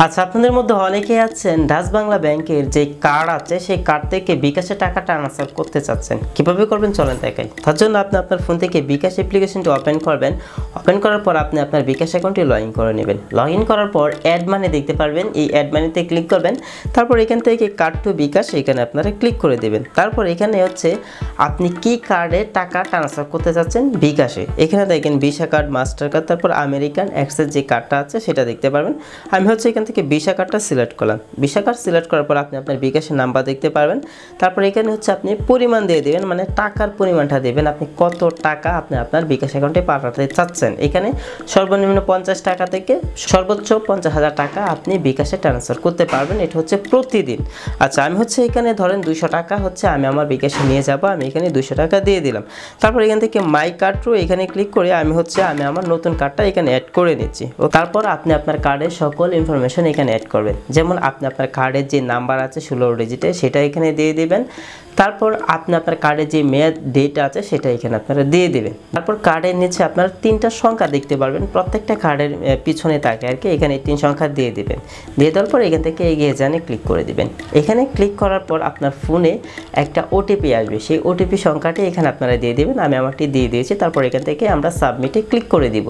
আচ্ছা, আপনাদের মধ্যে অনেকেই আছেন ডাচ বাংলা ব্যাংকের যে কার্ড আছে সেই কার্ড থেকে বিকাশে টাকা ট্রান্সফার করতে চাচ্ছেন। কিভাবে করবেন চলেন দেখাই। তার জন্য আপনি আপনার ফোন থেকে বিকাশ অ্যাপ্লিকেশনটি ওপেন করবেন। ওপেন করার পর আপনি আপনার বিকাশ অ্যাকাউন্টটি লগ ইন করে নেবেন। লগ ইন করার পর অ্যাড মানি দেখতে পারবেন, এই অ্যাড মানিতে ক্লিক করবেন। তারপর এখান থেকে কার্ড টু বিকাশ এখানে আপনারা ক্লিক করে দেবেন। তারপর এখানে হচ্ছে আপনি কি কার্ডে টাকা ট্রান্সফার করতে চাচ্ছেন বিকাশে। এখানে দেখেন ভিসা কার্ড, মাস্টার কার্ড, তারপর আমেরিকান এক্সেস যে কার্ডটা আছে সেটা দেখতে পারবেন। আমি হচ্ছে এখান থেকে ভিসা কার্ডটা সিলেক্ট করলাম। ভিসা কার্ড সিলেক্ট করার পর আপনি আপনার বিকাশের নাম্বার দেখতে পারবেন। তারপর এখানে হচ্ছে আপনি পরিমাণ দিয়ে দেবেন, মানে টাকার পরিমাণটা দেবেন, আপনি কত টাকা আপনি আপনার বিকাশ অ্যাকাউন্টে পাঠাতে চাচ্ছেন। এখানে সর্বনিম্ন 50 টাকা থেকে সর্বোচ্চ 50,000 টাকা আপনি বিকাশে ট্রান্সফার করতে পারবেন। এটা হচ্ছে প্রতিদিন। আচ্ছা, আমি হচ্ছে এখানে ধরেন 200 টাকা হচ্ছে আমি আমার বিকাশে নিয়ে যাব, আমি এখানে 200 টাকা দিয়ে দিলাম। তারপর এখান থেকে মাই কার্ড টু এখানে ক্লিক করে আমি আমার নতুন কার্ডটা এখানে অ্যাড করে নিচ্ছি। ও তারপর আপনি আপনার কার্ডের সকল ইনফরমেশন এখানে অ্যাড করবেন। যেমন আপনি আপনার কার্ডের যে নাম্বার আছে 16 ডিজিটে সেটা এখানে দিয়ে দিবেন। তারপর আপনি আপনার কার্ডের যে মেয়াদ ডেট আছে সেটা এখানে আপনারা দিয়ে দেবেন। তারপর কার্ডের নিচে আপনারা 3টা সংখ্যা দেখতে পারবেন, প্রত্যেকটা কার্ডের পিছনে থাকে আর কি। এখানে 3 সংখ্যা দিয়ে দিবেন। দিয়ে দেওয়ার পর এখান থেকে এগিয়ে জানে ক্লিক করে দিবেন। এখানে ক্লিক করার পর আপনার ফোনে একটা ওটিপি আসবে, সেই ওটিপি সংখ্যাটি এখানে আপনারা দিয়ে দেবেন। আমি আমারটি দিয়ে দিয়েছি। তারপর এখান থেকে আমরা সাবমিটে ক্লিক করে দিব।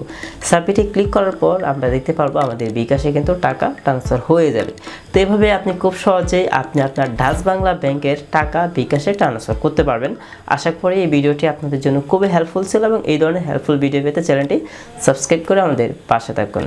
সাবমিটে ক্লিক করার পর আমরা দেখতে পারবো আমাদের বিকাশে কিন্তু টাকা ট্রান্সফার হয়ে যাবে। তো এভাবে আপনি খুব সহজেই আপনি আপনার ডাচ বাংলা ব্যাংকের টাকা বিকাশে ট্রান্সফার করতে পারবেন। আশা করি এই ভিডিওটি আপনাদের জন্য খুবই হেল্পফুল ছিল এবং এই ধরনের হেল্পফুল ভিডিও পেতে চ্যানেলটি সাবস্ক্রাইব করে আমাদের পাশে থাকুন।